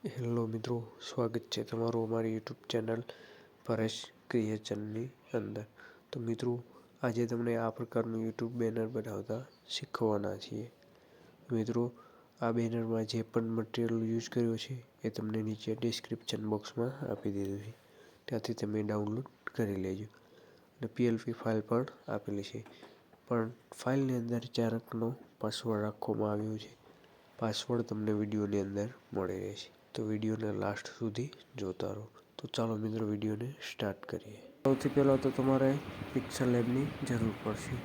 Hello મિત્રો, સ્વાગત છે તમારું અમારી યુટ્યુબ ચેનલ પરેશ ક્રિએશનની અંદર. તો મિત્રો, આજે તમને આ પ્રકારનું યુટ્યુબ બેનર બનાવતા શીખવાના છીએ. મિત્રો, આ બેનરમાં જે પણ મટીરિયલ યુઝ કર્યો છે એ તમને નીચે ડિસ્ક્રિપ્શન બોક્સમાં આપી દીધું છે, ત્યાંથી તમે ડાઉનલોડ કરી લેજો. અને PLP ફાઇલ પણ આપેલી છે, પણ ફાઇલની અંદર 4 અંકનો પાસવર્ડ રાખવામાં આવ્યો છે. પાસવર્ડ તમને વિડીયોની અંદર મળી રહેશે, તો વિડીયોને લાસ્ટ સુધી જોતા રહો. તો ચાલો મિત્રો, વિડીયોને સ્ટાર્ટ કરીએ. સૌથી પહેલાં તો તમારે પિક્સલ લેબની જરૂર પડશે.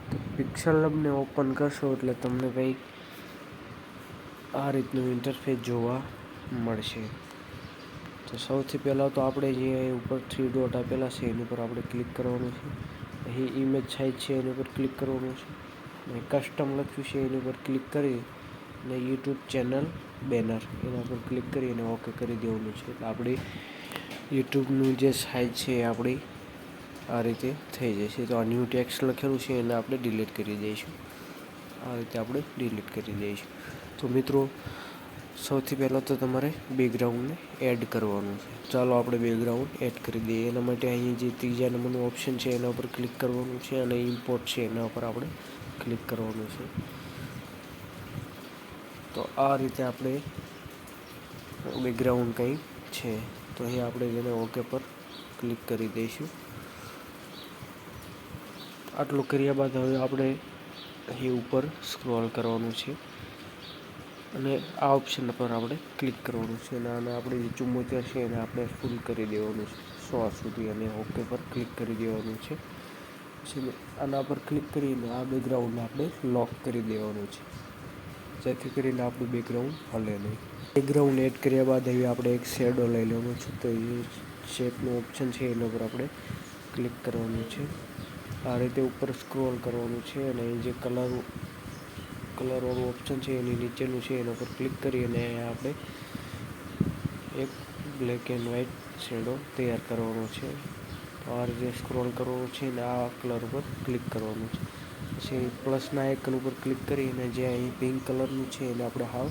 તો પિક્સલ લેબને ઓપન કરશો એટલે તમને કંઈક આ રીતનું ઇન્ટરફેસ જોવા મળશે. તો સૌથી પહેલાં તો આપણે જે ઉપર 3 ડોટ આપેલા છે એની પર આપણે ક્લિક કરવાનું છે. અહીં ઇમેજ સાઇઝ છે એની પર ક્લિક કરવાનું છે. અને કસ્ટમ લખ્યું છે એની પર ક્લિક કરી અને યુટ્યુબ ચેનલ બેનર એના પર ક્લિક કરી અને ઓકે કરી દેવાનું છે. એટલે આપણી યુટ્યુબનું જે સાઇઝ છે એ આપણી આ રીતે થઈ જશે. તો આ ન્યૂ ટેક્સ્ટ લખેલું છે એને આપણે ડિલીટ કરી દઈશું. આ રીતે આપણે ડિલીટ કરી દઈશું. તો મિત્રો, સૌથી પહેલાં તો તમારે બેકગ્રાઉન્ડને એડ કરવાનું છે. ચાલો આપણે બેકગ્રાઉન્ડ એડ કરી દઈએ. એના માટે અહીં જે ત્રીજા નંબરનું ઓપ્શન છે એના ઉપર ક્લિક કરવાનું છે અને ઇમ્પોર્ટ છે એના ઉપર આપણે ક્લિક કરવાનું છે. તો આ રીતે આપણે બેકગ્રાઉન્ડ કંઈ છે, તો અહીં આપણે તેને ઓકે પર ક્લિક કરી દઈશું. આટલું કર્યા બાદ હવે આપણે અહીં ઉપર સ્ક્રોલ કરવાનું છે અને આ ઓપ્શન પર આપણે ક્લિક કરવાનું છે. અને આને આપણે જે 74 છે એને આપણે ફૂલ કરી દેવાનું છે 100 સુધી, અને ઓકે પર ક્લિક કરી દેવાનું છે. પછી આના પર ક્લિક કરીને આ બેકગ્રાઉન્ડને આપણે લોક કરી દેવાનું છે, જેથી કરીને આપણું બેકગ્રાઉન્ડ હલે નહીં. બેકગ્રાઉન્ડ એડ કર્યા બાદ હવે આપણે એક શેડો લઈ લેવાનો છે. તો એ શેપનું ઓપ્શન છે એના પર આપણે ક્લિક કરવાનું છે. આ રીતે ઉપર સ્ક્રોલ કરવાનું છે અને જે કલરવાળું ઓપ્શન છે એની નીચેનું છે એના પર ક્લિક કરી અને આપણે એક બ્લેક એન્ડ વ્હાઇટ શેડો તૈયાર કરવાનો છે. તો આ રીતે સ્ક્રોલ કરવાનું છે અને આ કલર ઉપર ક્લિક કરવાનું છે. પછી પ્લસના આઇકન ઉપર ક્લિક કરીને જે અહીં પિંક કલરનું છે એને આપણે હાવ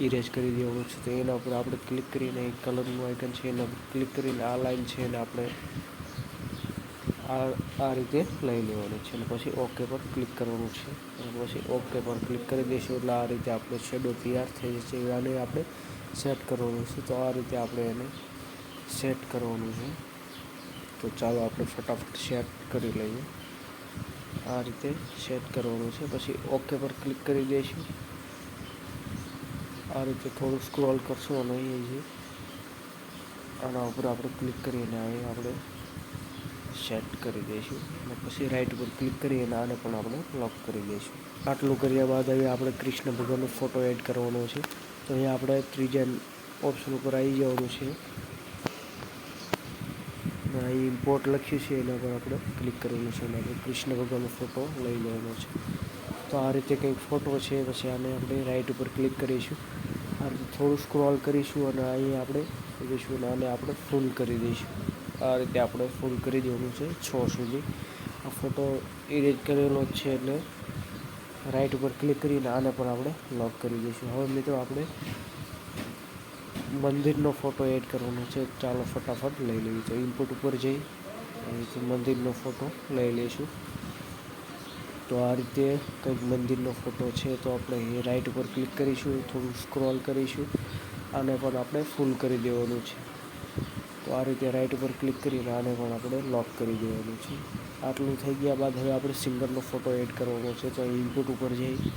ઇરેઝ કરી દેવાનું છે. તો એના ઉપર આપણે ક્લિક કરીને એક કલરનું આઇકન છે એના ઉપર ક્લિક કરીને આ લાઈન છે એને આપણે આ રીતે લઈ લેવાનું છે અને પછી ઓકે પર ક્લિક કરવાનું છે. અને પછી ઓકે પર ક્લિક કરી દઈશું એટલે આ રીતે આપણો શેડો તૈયાર થઈ જશે. આને આપણે સેટ કરવાનું છે. તો આ રીતે આપણે એને સેટ કરવાનું છે. તો ચાલો આપણે ફટાફટ સેટ કરી લઈએ. આ રીતે સેટ કરવાનું છે. પછી ઓકે પર ક્લિક કરી દઈશું. આ રીતે થોડું સ્ક્રોલ કરશું અને અહીં આના ઉપર આપણે ક્લિક કરીને અહીં આપણે સેટ કરી દઈશું. અને પછી રાઈટ ઉપર ક્લિક કરી અને આને પણ આપણે લોક કરી દઈશું. આટલું કર્યા બાદ હવે આપણે કૃષ્ણ ભગવાનનો ફોટો એડ કરવાનો છે. તો અહીંયા આપણે ત્રીજા ઓપ્શન ઉપર આવી જવાનું છે. અહીં ઇમ્પોર્ટ લખ્યું છે એના પર આપણે ક્લિક કરવાનું છે અને આપણે કૃષ્ણ ભગવાનનો ફોટો લઈ લેવાનો છે. તો આ રીતે કંઈક ફોટો છે. પછી આને આપણે રાઈટ ઉપર ક્લિક કરીશું. આ રીતે થોડું સ્ક્રોલ કરીશું અને અહીં આપણે જઈશું અને આને આપણે ફૂલ કરી દઈશું. આ રીતે આપણે ફૂલ કરી દેવાનું છે 6 સુધી. આ ફોટો ઇરેજ કરેલો જ છે એટલે રાઈટ ઉપર ક્લિક કરીને આને પણ આપણે લોક કરી દઈશું. હવે મિત્રો, આપણે મંદિરનો ફોટો એડ કરવાનો છે. ચાલો ફટાફટ લઈ લઈએ. તો ઇનપુટ ઉપર જઈ અહીંથી મંદિરનો ફોટો લઈ લઈશું. તો આ રીતે કંઈક મંદિરનો ફોટો છે. તો આપણે અહીં રાઈટ ઉપર ક્લિક કરીશું, થોડું સ્ક્રોલ કરીશું, આને પણ આપણે ફૂલ કરી દેવાનું છે. તો આ રીતે રાઈટ ઉપર ક્લિક કરીને આને પણ આપણે લોક કરી દેવાનું છે. આટલું થઈ ગયા બાદ હવે આપણે સિંગરનો ફોટો એડ કરવાનો છે. તો ઇનપુટ ઉપર જઈ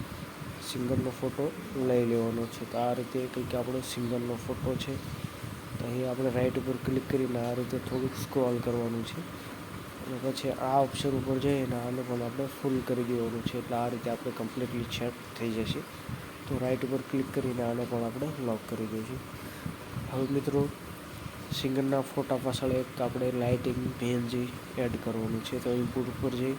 સિંગરનો ફોટો લઈ લેવાનો છે. તો આ રીતે કંઈક આપણો સિંગરનો ફોટો છે. તો અહીં આપણે રાઈટ ઉપર ક્લિક કરીને આ રીતે થોડુંક સ્ક્રોલ કરવાનું છે અને પછી આ ઓપ્શન ઉપર જઈને આને પણ આપણે ફૂલ કરી દેવાનું છે. એટલે આ રીતે આપણે કમ્પ્લીટલી સેટ થઈ જશે. તો રાઈટ ઉપર ક્લિક કરીને આને પણ આપણે લોક કરી દઈશું. હવે મિત્રો, સિંગરના ફોટા પાછળ એક આપણે લાઇટિંગ PNG એડ કરવાનું છે. તો ઇનપુટ ઉપર જઈ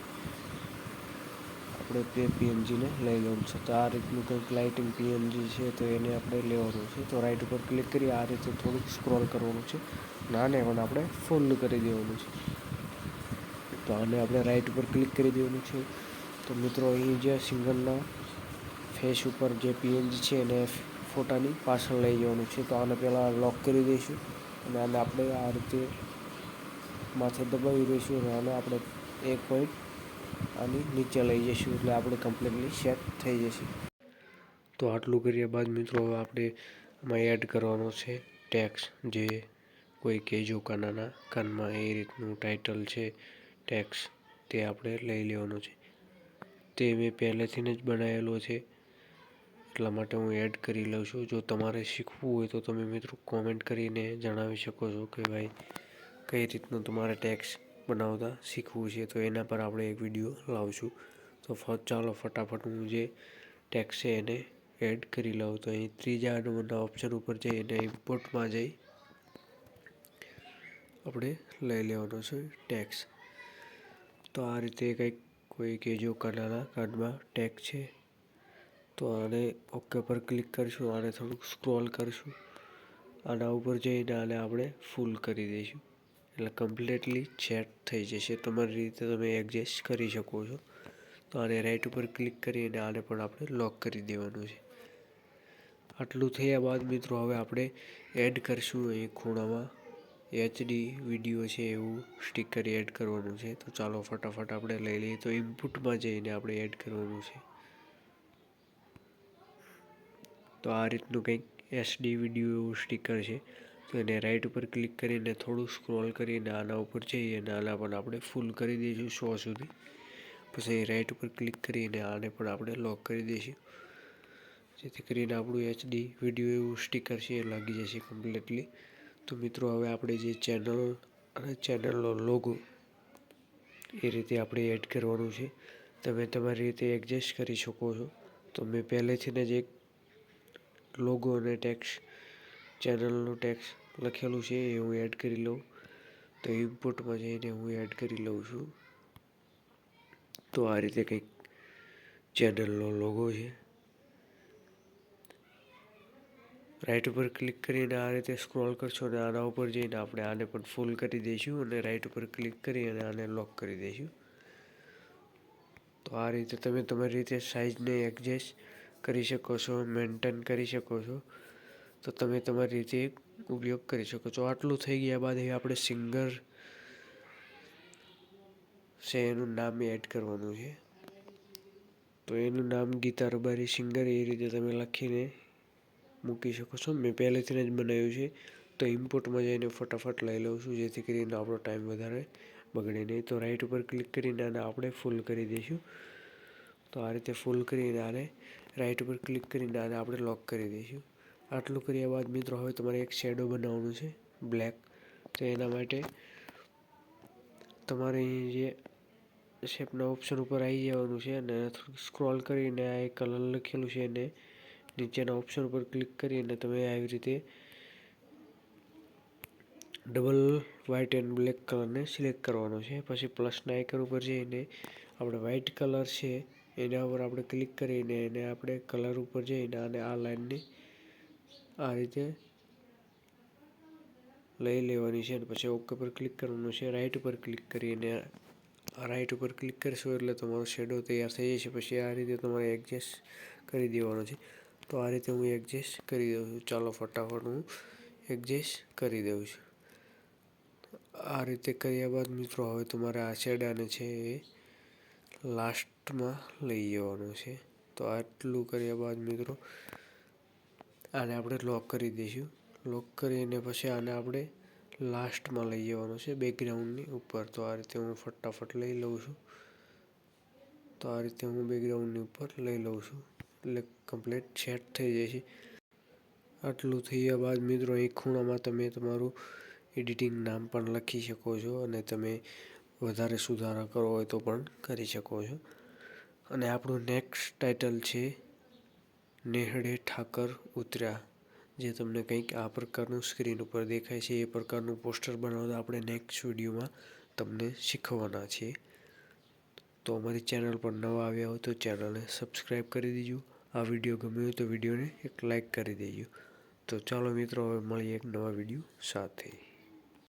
આપણે PNGને લઈ લેવાનું છે. તો આ રીતનું કંઈક લાઇટિંગ PNG છે તો એને આપણે લેવાનું છે. તો રાઈટ ઉપર ક્લિક કરી આ રીતે થોડુંક સ્ક્રોલ કરવાનું છે અને આને પણ આપણે ફૂલ કરી દેવાનું છે. તો આને આપણે રાઈટ ઉપર ક્લિક કરી દેવાનું છે. તો મિત્રો, અહીં જે સિંગરના ફેસ ઉપર જે PNG છે એને ફોટાની પાછળ લઈ જવાનું છે. તો આને પહેલાં લોક કરી દઈશું અને આને આપણે આ રીતે માથે દબાવી દઈશું અને આને આપણે 1 પોઈન્ટ આની નીચે લઈ જઈશું એટલે આપણે કમ્પ્લીટલી સેટ થઈ જશે. તો આટલું કર્યા બાદ મિત્રો હવે આપણે આમાં એડ કરવાનો છે ટેક્સ્ટ, જે કોઈ કહેજો કાનાના કાનમાં એ રીતનું ટાઇટલ છે ટેક્સ્ટ, તે આપણે લઈ લેવાનો છે. તે મેં પહેલેથી જ બનાવેલો છે એટલા માટે હું એડ કરી લઉં છું. જો તમારે શીખવું હોય તો તમે મિત્રો કોમેન્ટ કરીને જણાવી શકો છો કે ભાઈ કઈ રીતનું તમારે ટેક્સ્ટ બનાવતા શીખવું છે, તો એના પર આપણે એક વિડીયો લાવશું. તો ચાલો ફટાફટ હું જે ટેક્સ્ટ છે એને એડ કરી લઉં. તો અહીં ત્રીજા નંબરના ઓપ્શન ઉપર જઈ અને ઇમ્પોર્ટમાં જઈ આપણે લઈ લેવાનો છે ટેક્સ્ટ. તો આ રીતે કંઈક કોઈ કહેજો કાનાના કાનમાં ટેક્સ્ટ છે. તો આને ઓકે પર ક્લિક કરીશું, આને થોડુંક સ્ક્રોલ કરીશું, આના ઉપર જઈને આને આપણે ફૂલ કરી દઈશું એટલે કમ્પ્લીટલી સેટ થઈ જશે. તમારી રીતે તમે એડજસ્ટ કરી શકો છો. તો આને રાઈટ ઉપર ક્લિક કરીને આને પણ આપણે લોક કરી દેવાનું છે. આટલું થયા બાદ મિત્રો હવે આપણે એડ કરીશું અહીં ખૂણામાં HD વિડીયો છે એવું સ્ટીકર એડ કરવાનું છે. તો ચાલો ફટાફટ આપણે લઈ લઈએ. તો ઇનપુટમાં જઈને આપણે એડ કરવાનું છે. તો આ રીતનું કંઈક HD વિડીયો એવું સ્ટીકર છે. તો એને રાઈટ ઉપર ક્લિક કરીને થોડું સ્ક્રોલ કરીને આના ઉપર જઈએ અને આના પણ આપણે ફૂલ કરી દઈશું 100 સુધી. પછી રાઈટ ઉપર ક્લિક કરીને આને પણ આપણે લોક કરી દઈશું જેથી કરીને આપણું HD વિડીયો એવું સ્ટીકર છે એ લાગી જશે કમ્પ્લીટલી. તો મિત્રો હવે આપણે જે ચેનલ અને ચેનલનો લોગો એ રીતે આપણે એડ કરવાનું છે. તમે તમારી રીતે એડજસ્ટ કરી શકો છો. તો મેં પહેલેથી જ એક લોગો અને ટેક્સ્ટ ચેનલનું ટેક્સ્ટ લખેલું છે એ હું એડ કરી લઉં. તો ઇમ્પોર્ટમાં જઈને હું એડ કરી લઉં છું. તો આ રીતે કંઈક ચેનલનો લોગો છે. રાઈટ ઉપર ક્લિક કરીને આ રીતે સ્ક્રોલ કરશો અને આના ઉપર જઈને આપણે આને પણ ફૂલ કરી દઈશું અને રાઈટ ઉપર ક્લિક કરી અને આને લોક કરી દઈશું. તો આ રીતે તમે તમારી રીતે સાઇઝને એડજસ્ટ કરી શકો છો, મેન્ટેન કરી શકો છો. તો તમે તમારી રીતે ઉપયોગ કરી શકો છો. આટલું થઈ ગયા બાદ હવે આપણે સિંગર છે એનું નામ એડ કરવાનું છે. તો એનું નામ ગીતા રબારી સિંગર એ રીતે તમે લખીને મૂકી શકો છો. મેં પહેલેથી જ બનાવ્યું છે. તો ઇમ્પોર્ટમાં જઈને ફટાફટ લઈ લઉં છું જેથી કરીને આપણો ટાઈમ વધારે બગડે નહીં. તો રાઈટ ઉપર ક્લિક કરીને આને આપણે ફૂલ કરી દઈશું. તો આ રીતે ફૂલ કરીને આને રાઈટ ઉપર ક્લિક કરીને આને આપણે લોક કરી દઈશું. આટલું કર્યા બાદ મિત્રો હવે તમારે એક શેડો બનાવવાનું છે બ્લેક. તો એના માટે તમારે અહીં જે શેપના ઓપ્શન ઉપર આવી જવાનું છે અને સ્ક્રોલ કરીને આ એક કલર લખેલું છે એને નીચેના ઓપ્શન ઉપર ક્લિક કરીને તમે આવી રીતે ડબલ વ્હાઇટ એન્ડ બ્લેક કલરને સિલેક્ટ કરવાનો છે. પછી પ્લસના આઇકન ઉપર જઈને આપણે વ્હાઇટ કલર છે એના ઉપર આપણે ક્લિક કરીને એને આપણે કલર ઉપર જઈને અને આ લાઈનને આ રીતે લઈ લેવાની છે અને પછી ઓકે પર ક્લિક કરવાનું છે. રાઈટ ઉપર ક્લિક કરીને રાઈટ ઉપર ક્લિક કરશો એટલે તમારો શેડો તૈયાર થઈ જશે. પછી આ રીતે તમારે એડજસ્ટ કરી દેવાનો છે. તો આ રીતે હું એડજસ્ટ કરી દઉં છું. ચાલો ફટાફટ હું એડજસ્ટ કરી દઉં છું. આ રીતે કર્યા બાદ મિત્રો હવે તમારે આ શેડાને છે એ લાસ્ટમાં લઈ જવાનું છે. તો આટલું કર્યા બાદ મિત્રો આને આપણે લોક કરી દઈશું. લોક કરીને પછી આને આપણે લાસ્ટમાં લઈ જવાનું છે બેકગ્રાઉન્ડની ઉપર. તો આ રીતે હું ફટાફટ લઈ લઉં છું. તો આ રીતે હું બેકગ્રાઉન્ડની ઉપર લઈ લઉં છું એટલે કમ્પ્લીટ સેટ થઈ જશે. આટલું થયા બાદ મિત્રો અહીં ખૂણામાં તમે તમારું એડિટિંગ નામ પણ લખી શકો છો અને તમે વધારે સુધારા કરવો હોય તો પણ કરી શકો છો. અને આપણું નેક્સ્ટ ટાઇટલ છે નેહડે ઠાકર ઉતર્યા, જે તમને કંઈક આ પ્રકારનું સ્ક્રીન ઉપર દેખાય છે. એ પ્રકારનું પોસ્ટર બનાવતા આપણે નેક્સ્ટ વિડીયોમાં તમને શીખવાના છીએ. તો અમારી ચેનલ પર નવા આવ્યા હોય તો ચેનલને સબસ્ક્રાઈબ કરી દેજો. આ વિડીયો ગમ્યો હોય તો વિડીયોને એક લાઈક કરી દેજો. તો ચાલો મિત્રો હવે મળીએ એક નવા વિડીયો સાથે.